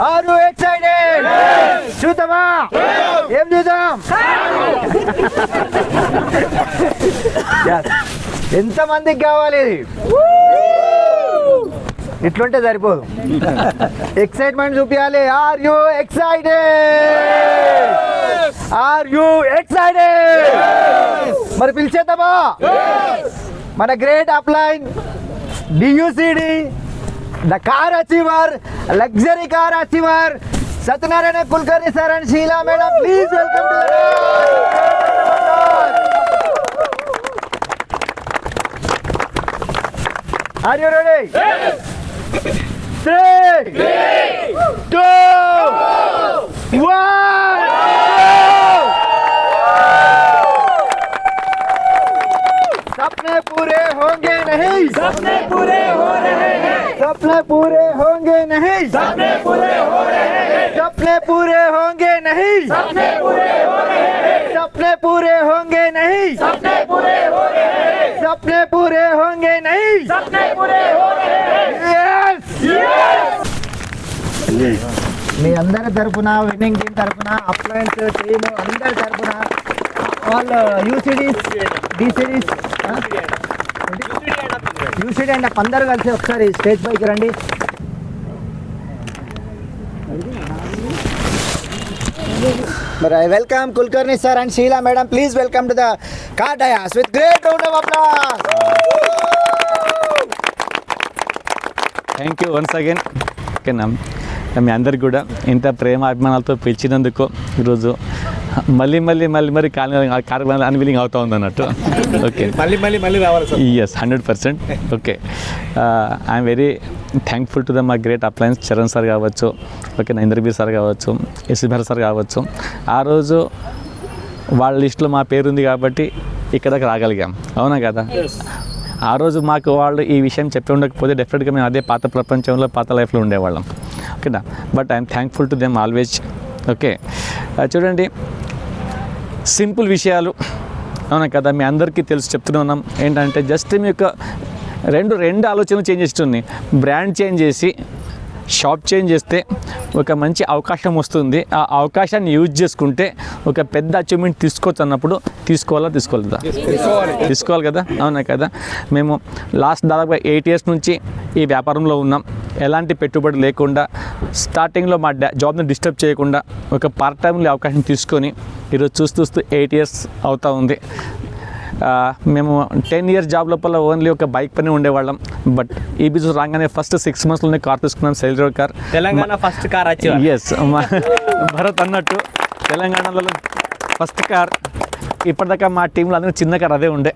Are you excited? చూద్దామా? ఏం చూద్దాం? ఎంత మందికి కావాలి? ఇట్లుంటే సరిపోదు, ఎక్సైట్మెంట్ చూపించాలి. Are you excited? Are you excited? మరి పిలిచేద్దామా? మన గ్రేట్ అప్లైన్ డియూసిడి the car achiever, luxury car achiever Satyanarayana Kulkarni sir and Sheela madam, please welcome to Are you ready? Yes. 3, 2, 1. सपने पूरे होंगे नहीं, सपने पूरे हो रहे हैं, सपने पूरे होंगे नहीं, सपने पूरे हो रहे हैं, सपने पूरे होंगे नहीं, सपने पूरे हो रहे हैं, सपने पूरे होंगे नहीं, सपने पूरे हो रहे हैं, सपने पूरे होंगे नहीं. सपने पूरे हो रहे हैं. మీ అందరి తరపున, విన్నింగ్ టీం తరపున, అప్లయన్స్ టీమ్ అందరి తరపున, వాళ్ళు యూసిడీస్, డిసిడీస్, యూసిడీ అండ్ అందరూ కలిసి ఒకసారి స్టేజ్ పైకి రండి. మరి I welcome Kulkarni sir and Sheela madam, please welcome to the car dais with great round of applause. Thank you once again. ఓకేనా, మీ అందరికి కూడా ఇంత ప్రేమ అభిమానాలతో పిలిచినందుకు ఈరోజు మళ్ళీ కార్యక్రమాలు అన్వీలింగ్ అవుతా ఉంది అన్నట్టు. ఓకే, మళ్ళీ రావాలి sir. Yes, 100%. Okay, I'm very thankful to the మా గ్రేట్ అప్లయన్స్ చరణ్ సార్ కావచ్చు, ఓకే, ఇంద్రబీర్ సార్ కావచ్చు, ఎస్వి భరత్ సార్ కావచ్చు. ఆ రోజు వాళ్ళ లిస్టులో మా పేరు ఉంది కాబట్టి ఇక్కడ దాకా రాగలిగాం, అవునా కదా? ఆ రోజు మాకు వాళ్ళు ఈ విషయం చెప్పి ఉండకపోతే డెఫినెట్గా మేము అదే పాత ప్రపంచంలో, పాత లైఫ్లో ఉండేవాళ్ళం. ఓకేనా, but I'm thankful to them always. Okay, చూడండి, సింపుల్ విషయాలు, అవునా కదా? మీ అందరికీ తెలుసు, చెప్తున్నాం ఏంటంటే జస్ట్ మీ యొక్క రెండు ఆలోచనలు చేంజ్ చేస్తుంది. బ్రాండ్ చేంజ్ చేసి షాప్ చేంజ్ చేస్తే ఒక మంచి అవకాశం వస్తుంది. ఆ అవకాశాన్ని యూజ్ చేసుకుంటే ఒక పెద్ద అచీవ్మెంట్ తీసుకోవచ్చు అన్నప్పుడు తీసుకోవాలి కదా, అవునా కదా? మేము లాస్ట్ దాదాపు 8 years నుంచి ఈ వ్యాపారంలో ఉన్నాం. ఎలాంటి పెట్టుబడి లేకుండా, స్టార్టింగ్లో మా జాబ్ని డిస్టర్బ్ చేయకుండా ఒక పార్ట్ టైంలో అవకాశం తీసుకొని ఈరోజు చూస్తూ 8 years అవుతూ ఉంది. మేము 10 years జాబ్ లోపల ఓన్లీ ఒక బైక్ పని ఉండేవాళ్ళం. బట్ ఈ బిజినెస్ రాగానే ఫస్ట్ 6 monthsలోనే కార్ తీసుకున్నాం, Celerio car, Telangana first car achiever. Yes, Bharat అన్నట్టు తెలంగాణలో ఫస్ట్ కార్. ఇప్పటిదాకా మా టీంలో అందరూ చిన్న కార్ అదే ఉండే.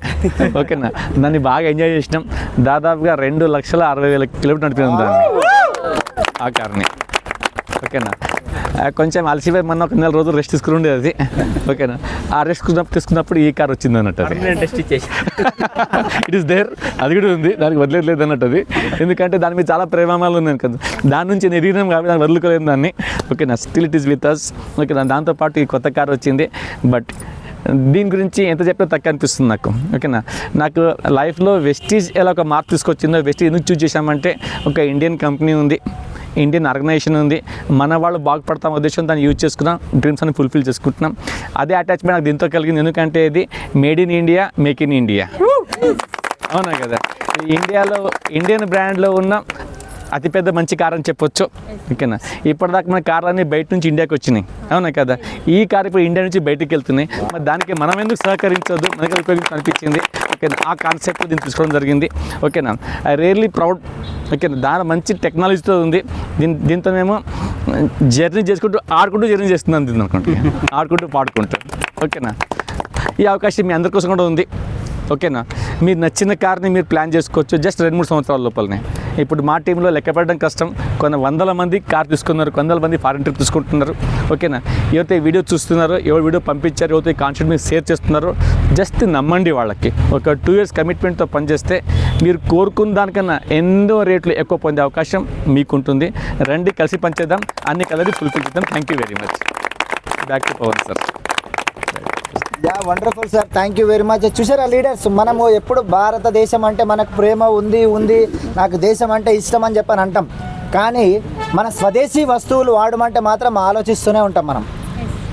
ఓకేనా, దాన్ని బాగా ఎంజాయ్ చేసినాం. దాదాపుగా 2,60,000 కిలోమీటర్ నడిపినాం దాన్ని, ఆ కార్ని. ఓకేనా, కొంచెం అలసిపోయి మొన్న ఒక 4 రోజులు రెస్ట్ తీసుకుని ఉండేది అది. ఓకేనా, ఆ రెస్ట్ తీసుకున్నప్పుడు ఈ కార్ వచ్చింది అన్నట్టు. ఇట్ ఈస్ దేర్, అది కూడా ఉంది, దానికి వదిలేదు అన్నట్టు అది. ఎందుకంటే దాని మీద చాలా ప్రేమాలు ఉన్నాయి కదా, దాని నుంచి నేను ఎదిగినాం కాబట్టి దాన్ని వదులుకోలేదు దాన్ని. ఓకేనా, still it is with us. ఓకేనా, దాంతోపాటు ఈ కొత్త కార్ వచ్చింది. బట్ దీని గురించి ఎంత చెప్పినా తక్కువ అనిపిస్తుంది నాకు. ఓకేనా, నాకు లైఫ్లో వెస్టీజ్ ఎలా ఒక మార్పు తీసుకొచ్చిందో, వెస్టీజ్ ఎందుకు చూస్ చేశామంటే ఒక ఇండియన్ కంపెనీ ఉంది, ఇండియన్ ఆర్గనైజేషన్ ఉంది, మన వాళ్ళు బాగుపడతాం ఉద్దేశం దాన్ని యూజ్ చేసుకున్నాం, డ్రీమ్స్ అని ఫుల్ఫిల్ చేసుకుంటున్నాం. అదే అటాచ్మెంట్ నాకు దీంతో కలిగింది. ఎందుకంటే ఇది made in India, make in India, అవునా కదా? ఇండియాలో ఇండియన్ బ్రాండ్లో ఉన్న అతిపెద్ద మంచి కార్ అని చెప్పొచ్చు. ఓకేనా, ఇప్పటిదాకా మన కార్లన్నీ బయట నుంచి ఇండియాకి వచ్చినాయి, అవునా కదా? ఈ కార్ ఇప్పుడు ఇండియా నుంచి బయటకు వెళ్తున్నాయి. మరి దానికి మనం ఎందుకు సహకరించొద్దు, మనకి ఉపయోగించి అనిపించింది. ఓకేనా, ఆ కాన్సెప్ట్ దీన్ని తీసుకోవడం జరిగింది. ఓకేనా, ఐ రియల్లీ ప్రౌడ్. ఓకేనా, దాని మంచి టెక్నాలజీతో ఉంది. దీంతో మేము జర్నీ ఆడుకుంటూ జర్నీ చేస్తున్నాం, దీన్ని అనుకుంటే ఆడుకుంటూ పాడుకుంటూ. ఓకేనా, ఈ అవకాశం మీ అందరి కోసం కూడా ఉంది. ఓకేనా, మీరు నచ్చిన కార్ని మీరు ప్లాన్ చేసుకోవచ్చు జస్ట్ 2-3 సంవత్సరాల లోపలనే. ఇప్పుడు మా టీంలో లెక్క పెట్టడం కష్టం, కొన్ని 100 మంది కార్ తీసుకున్నారు, 100 మంది ఫారెన్ ట్రిప్ తీసుకుంటున్నారు. ఓకేనా, ఎవరైతే వీడియో చూస్తున్నారో, ఎవరు వీడియో పంపించారు, ఎవరైతే కాన్సెప్ట్ మీరు షేర్ చేస్తున్నారో జస్ట్ నమ్మండి. వాళ్ళకి ఒక 2 years కమిట్మెంట్తో పనిచేస్తే మీరు కోరుకున్న దానికన్నా ఎన్నో రేట్లు ఎక్కువ పొందే అవకాశం మీకుంటుంది. రండి, కలిసి పనిచేద్దాం, అన్ని కలిసి ఫుల్ఫిల్ చేద్దాం. Thank you very much. Back to Pavan sir. Yeah, wonderful sir, thank you very much. చూసారా లీడర్స్, మనము ఎప్పుడు భారతదేశం అంటే మనకు ప్రేమ ఉంది, నాకు దేశం అంటే ఇష్టం అని చెప్పని అంటాం. కానీ మన స్వదేశీ వస్తువులు వాడమంటే మాత్రం ఆలోచిస్తూనే ఉంటాం మనం.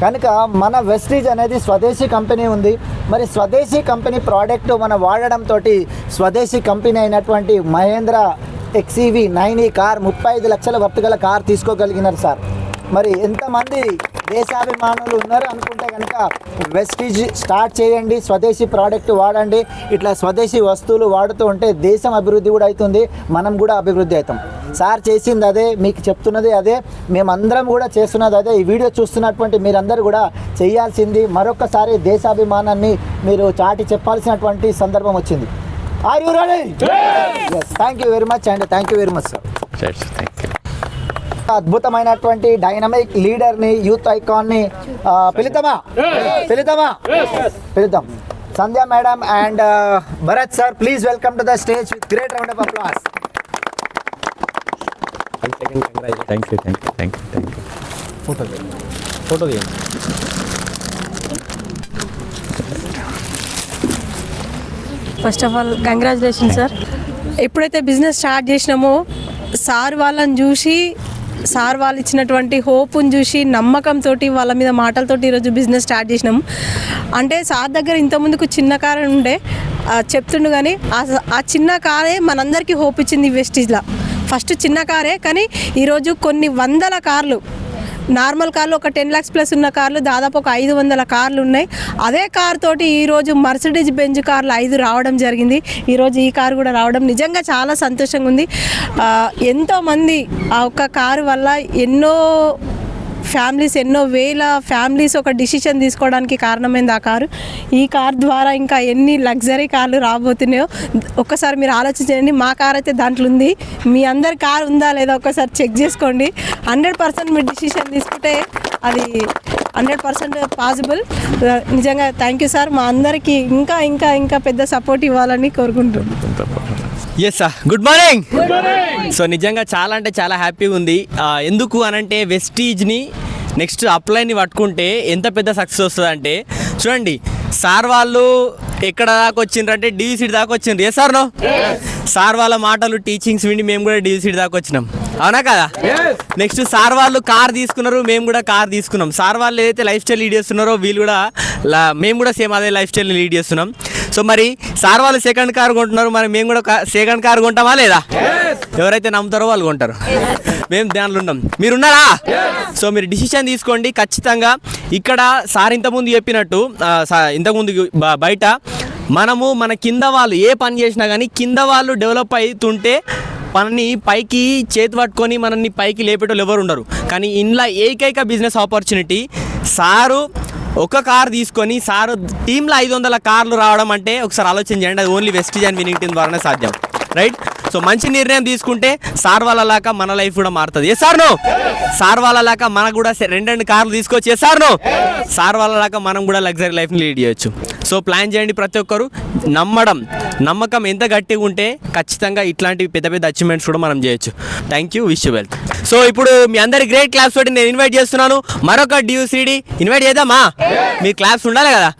కనుక మన వెస్టీజ్ అనేది స్వదేశీ కంపెనీ ఉంది. మరి స్వదేశీ కంపెనీ ప్రోడక్ట్ మనం వాడడంతో స్వదేశీ కంపెనీ అయినటువంటి మహేంద్ర XEV 9e కార్ 35 లక్షల వర్త్ గల కార్ తీసుకోగలిగినారు సార్. మరి ఎంతమంది దేశాభిమానులు ఉన్నారు అనుకుంటే కనుక వెస్టీజ్ స్టార్ట్ చేయండి, స్వదేశీ ప్రోడక్ట్ వాడండి. ఇట్లా స్వదేశీ వస్తువులు వాడుతూ ఉంటే దేశం అభివృద్ధి కూడా అవుతుంది, మనం కూడా అభివృద్ధి అవుతాం. సార్ చేసింది అదే, మీకు చెప్తున్నది అదే, మేమందరం కూడా చేస్తున్నది అదే. ఈ వీడియో చూస్తున్నటువంటి మీరందరూ కూడా చేయాల్సింది మరొకసారి దేశాభిమానాన్ని మీరు చాటి చెప్పాల్సినటువంటి సందర్భం వచ్చింది. Are you ready? yes. Thank you very much and thank you very much sir. Thank you. అద్భుతమైనటువంటి డైనమిక్ లీడర్ని, యూత్ ఐకాన్ని పిలుద్దాం. Sandhya madam and Bharat sir, please welcome to the stage with great round of applause. Thank you. Photo తీయండి. First of all congratulation sir. ఎప్పుడైతే business start చేసినామో sir వాళ్ళని చూసి, sir వాళ్ళు ఇచ్చినటువంటి హోప్ని చూసి, నమ్మకంతో వాళ్ళ మీద మాటలతోటి ఈరోజు బిజినెస్ స్టార్ట్ చేసినాము. అంటే సార్ దగ్గర ఇంతకుముందుకు చిన్న కార్ ఉండే చెప్తుండు, కానీ ఆ చిన్న కారే మనందరికీ హోప్ ఇచ్చింది వెస్టీజ్లో. ఫస్ట్ చిన్న కారే, కానీ ఈరోజు కొన్ని వందల కార్లు, నార్మల్ కార్లు ఒక 10 lakhs ప్లస్ ఉన్న కార్లు దాదాపు ఒక 500 కార్లు ఉన్నాయి. అదే కార్ తోటి ఈరోజు మర్సిడీస్ బెంజ్ కార్లు 5 రావడం జరిగింది. ఈరోజు ఈ కారు కూడా రావడం నిజంగా చాలా సంతోషంగా ఉంది. ఎంతోమంది ఆ ఒక్క కారు వల్ల ఎన్నో వేల ఫ్యామిలీస్ ఒక డిసిషన్ తీసుకోవడానికి కారణమైంది ఆ కారు. ఈ కార్ ద్వారా ఇంకా ఎన్ని లగ్జరీ కార్లు రాబోతున్నాయో ఒక్కసారి మీరు ఆలోచించండి. మా కార్ అయితే దాంట్లో ఉంది, మీ అందరి కార్ ఉందా లేదా ఒక్కసారి చెక్ చేసుకోండి. 100% మీరు డిసిషన్ తీసుకుంటే అది 100% పాసిబుల్. నిజంగా థ్యాంక్ యూ సార్. మా అందరికీ ఇంకా ఇంకా ఇంకా పెద్ద సపోర్ట్ ఇవ్వాలని కోరుకుంటున్నాను. Yes sir, good morning. So నిజంగా చాలా అంటే చాలా హ్యాపీగా ఉంది. ఎందుకు అనంటే వెస్టీజ్ని నెక్స్ట్ అప్లైని పట్టుకుంటే ఎంత పెద్ద సక్సెస్ వస్తుంది అంటే, చూడండి సార్ వాళ్ళు ఎక్కడ దాకా వచ్చిండ్రంటే DVC దాకా వచ్చిండ్రు. ఏ సార్ నో? సార్ వాళ్ళ మాటలు టీచింగ్స్ విని మేము కూడా DVC దాకా వచ్చినాం, అవునా కదా? నెక్స్ట్ సార్ వాళ్ళు కార్ తీసుకున్నారు, మేము కూడా కార్ తీసుకున్నాం. సార్ వాళ్ళు ఏదైతే లైఫ్ స్టైల్ లీడ్ చేస్తున్నారో వీళ్ళు కూడా మేము కూడా సేమ్ అదే లైఫ్ స్టైల్ని లీడ్ చేస్తున్నాం. సో మరి సార్ వాళ్ళు సెకండ్ కార్ కొంటున్నారు, మరి మేము కూడా సెకండ్ కార్ కొంటామా లేదా? ఎవరైతే నమ్ముతారో వాళ్ళు కొంటారు, మేము దాంట్లో ఉన్నాం. మీరున్నారా? సో మీరు డిసిషన్ తీసుకోండి ఖచ్చితంగా. ఇక్కడ సార్ ఇంతకుముందు చెప్పినట్టు ఇంతకుముందు బయట మనము మన కింద వాళ్ళు ఏ పని చేసినా కానీ కింద వాళ్ళు డెవలప్ అవుతుంటే మనని పైకి చేతి పట్టుకొని మనల్ని పైకి లేపేటోళ్ళు ఎవరు ఉండరు. కానీ ఇంట్లో ఏకైక బిజినెస్ ఆపర్చునిటీ సారు ఒక కార్ తీసుకొని సారు టీంలో 500 కార్లు రావడం అంటే ఒకసారి ఆలోచన చేయండి. అది only Vestige and winning team ద్వారానే సాధ్యం, రైట్? సో మంచి నిర్ణయం తీసుకుంటే సార్ వాళ్ళలాగా మన లైఫ్ కూడా మారుతుంది. ఏ సార్ నో? సార్ వాళ్ళలాగా మనకు కూడా 2 కార్లు తీసుకొచ్చి, ఏ సార్ నో? సార్ వాళ్ళలాగా మనం కూడా లగ్జరీ లైఫ్ని లీడ్ చేయొచ్చు. సో ప్లాన్ చేయండి ప్రతి ఒక్కరు. నమ్మకం ఎంత గట్టిగా ఉంటే ఖచ్చితంగా ఇట్లాంటి పెద్ద పెద్ద అచీవ్మెంట్స్ కూడా మనం చేయొచ్చు. Thank you, wish you well. So ఇప్పుడు మీ అందరి గ్రేట్ క్లాప్స్ తోటి నేను ఇన్వైట్ చేస్తున్నాను మరొక DUCD. ఇన్వైట్ చేద్దామా? మీ క్లాప్స్ ఉండాలి కదా.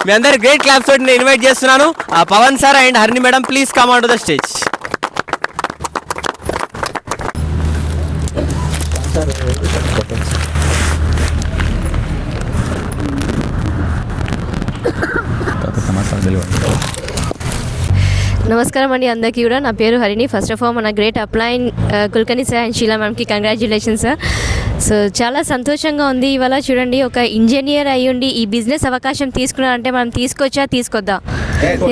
మీ అందరి గ్రేట్ క్లాప్స్ తోటి నేను ఇన్వైట్ చేస్తున్నాను Pavan sir and Harini madam. Please come on to the stage. నమస్కారం అండి అందరికీ కూడా. నా పేరు హరిణి. ఫస్ట్ ఆఫ్ ఆల్ మన గ్రేట్ అప్లైన్ కుల్కర్ణి సార్ అండ్ షీలా మ్యామ్కి కంగ్రాచ్యులేషన్స్ సార్. సో చాలా సంతోషంగా ఉంది ఇవాళ. చూడండి, ఒక ఇంజనీర్ అయ్యుండి ఈ బిజినెస్ అవకాశం తీసుకున్నారంటే మనం తీసుకోవద్దా?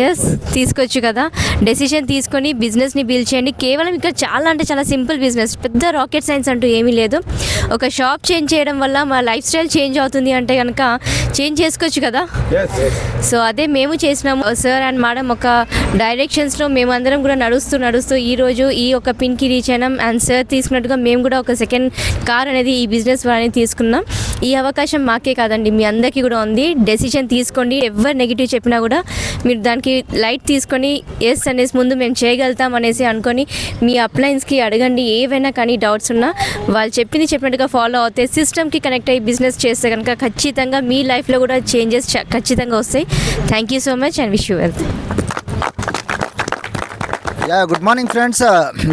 ఎస్, తీసుకోవచ్చు కదా. డెసిషన్ తీసుకొని బిజినెస్ని బిల్డ్ చేయండి. కేవలం ఇక్కడ చాలా అంటే చాలా సింపుల్ బిజినెస్, పెద్ద రాకెట్ సైన్స్ అంటూ ఏమీ లేదు. ఒక షాప్ చేంజ్ చేయడం వల్ల మా లైఫ్ స్టైల్ చేంజ్ అవుతుంది అంటే కనుక చేంజ్ చేసుకోవచ్చు కదా. సో అదే మేము చేసినాము. సార్ అండ్ మేడం ఒక డైరెక్షన్స్లో మేమందరం కూడా నడుస్తూ ఈరోజు ఈ ఒక పిన్కి రీచ్ అయినాం. అండ్ సార్ తీసుకున్నట్టుగా మేము కూడా ఒక సెకండ్ కార్ అనేది ఈ బిజినెస్ అనేది తీసుకున్నాం. ఈ అవకాశం మాకే కాదండి, మీ అందరికీ కూడా ఉంది. డెసిషన్ తీసుకోండి. ఎవరు నెగిటివ్ చెప్పినా కూడా మీరు దానికి లైట్ తీసుకొని ఎస్ అనేసి ముందు మేము చేయగలుగుతాం అనేసి అనుకొని మీ అప్లయన్స్కి అడగండి. ఏవైనా కానీ డౌట్స్ ఉన్నా వాళ్ళు చెప్పినట్టుగా ఫాలో అవుతే సిస్టమ్కి కనెక్ట్ అయ్యి బిజినెస్ చేస్తే కనుక ఖచ్చితంగా మీ లైఫ్లో కూడా చేంజెస్ ఖచ్చితంగా వస్తాయి. Thank you so much and wish you wealth. Good morning friends,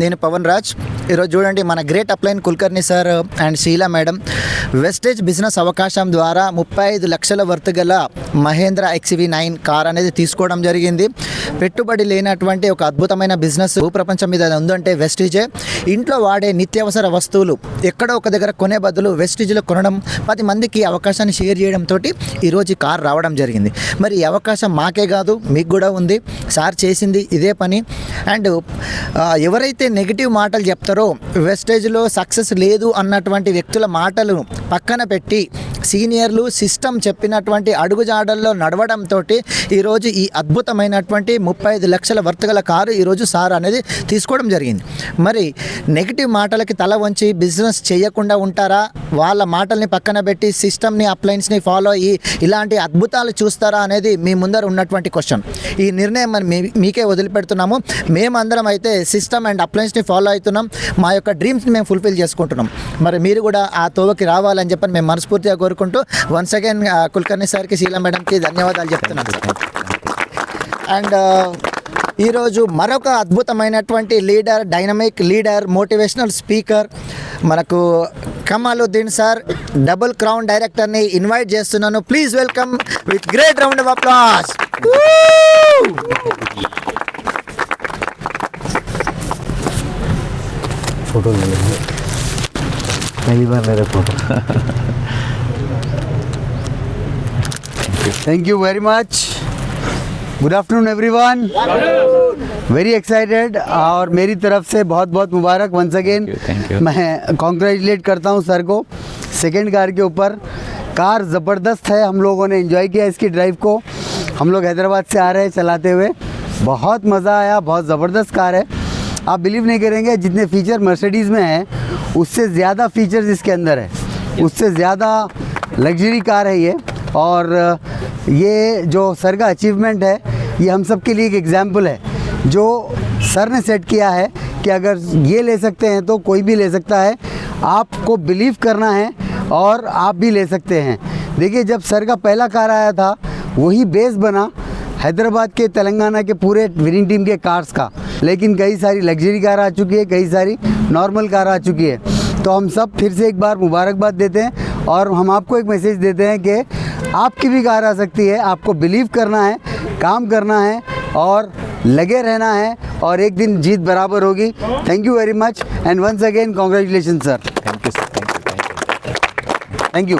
నేను పవన్ రాజ్. ఈరోజు చూడండి మన గ్రేట్ అప్లైన్ Kulkarni sir and Sheela madam wastage business అవకాశం ద్వారా 35 లక్షల వర్త్ గల మహేంద్ర XV9 కార్ అనేది తీసుకోవడం జరిగింది. పెట్టుబడి లేనటువంటి ఒక అద్భుతమైన బిజినెస్ భూప్రపంచం మీద ఉందంటే వెస్టేజే. ఇంట్లో వాడే నిత్యావసర వస్తువులు ఎక్కడో ఒక దగ్గర కొనే బదులు వెస్టేజ్లో కొనడం 10 మందికి అవకాశాన్ని షేర్ చేయడంతో ఈరోజు ఈ కార్ రావడం జరిగింది. మరి ఈ అవకాశం మాకే కాదు మీకు కూడా ఉంది. సార్ చేసింది ఇదే పని. అండ్ ఎవరైతే నెగిటివ్ మాటలు చెప్తారో వెస్టేజ్లో సక్సెస్ లేదు అన్నటువంటి వ్యక్తుల మాటలు పక్కన పెట్టి సీనియర్లు సిస్టమ్ చెప్పినటువంటి అడుగుజాడల్లో నడవడంతో ఈరోజు ఈ అద్భుతమైనటువంటి 35 లక్షల వర్త్ గల కారు ఈరోజు సార్ అనేది తీసుకోవడం జరిగింది. మరి నెగిటివ్ మాటలకి తల వంచి బిజినెస్ చేయకుండా ఉంటారా? వాళ్ళ మాటల్ని పక్కన పెట్టి సిస్టమ్ని అప్లయన్స్ని ఫాలో అయ్యి ఇలాంటి అద్భుతాలు చూస్తారా అనేది మీ ముందర ఉన్నటువంటి క్వశ్చన్. ఈ నిర్ణయం మరి మీకే వదిలిపెడుతున్నాము. మేమందరం అయితే సిస్టమ్ అండ్ అప్లయన్స్ని ఫాలో అవుతున్నాం. మా యొక్క డ్రీమ్స్ని మేము ఫుల్ఫిల్ చేసుకుంటున్నాం. మరి మీరు కూడా ఆ తోవకి రావాలని చెప్పని మేము మనస్ఫూర్తిగా కోరుకుంటూ వన్స్ అగైన్ కుల్కర్ని సార్కి షీలా మేడంకి ధన్యవాదాలు చెప్తున్నాను సార్. అండ్ ఈరోజు మరొక అద్భుతమైనటువంటి leader, dynamic leader, motivational speaker మనకు కమాలుద్దీన్ సార్ డబుల్ క్రౌన్ డైరెక్టర్ని ఇన్వైట్ చేస్తున్నాను. Please welcome with great round of applause. Photo ले लेंगे, पहली बार मेरे photo. Thank you very much. Good afternoon everyone. Very excited और मेरी तरफ से बहुत बहुत मुबारक वंस अगेन. Thank you. मैं कॉन्ग्रेचुलेट करता हूँ सर को सेकेंड कार के ऊपर. कार ज़बरदस्त है, हम लोगों ने एंजॉय किया इसकी ड्राइव को. हम लोग हैदराबाद से आ रहे हैं चलाते हुए, बहुत मज़ा आया. बहुत ज़बरदस्त कार है, आप बिलीव नहीं करेंगे जितने फीचर मर्सिडीज़ में हैं उससे ज़्यादा फीचर्स इसके अंदर है, उससे ज़्यादा लग्जरी कार है ये. और ये जो सर का अचीवमेंट है ये हम सब के लिए एक एग्जाम्पल है जो सर ने सेट किया है कि अगर ये ले सकते हैं तो कोई भी ले सकता है. आपको बिलीव करना है और आप भी ले सकते हैं. देखिए जब सर का पहला कार आया था वही बेस बना हैदराबाद के, तेलंगाना के पूरे विनिंग टीम के कार्स का. लेकिन कई सारी लग्जरी कार आ चुकी है, कई सारी नॉर्मल कार आ चुकी है. तो हम सब फिर से एक बार मुबारकबाद देते हैं और हम आपको एक मैसेज देते हैं कि आपकी भी कार आ सकती है. आपको बिलीव करना है, काम करना है और लगे रहना है और एक दिन जीत बराबर होगी. Thank you very much and once again congratulation sir. Thank you sir. Thank you. Thank you.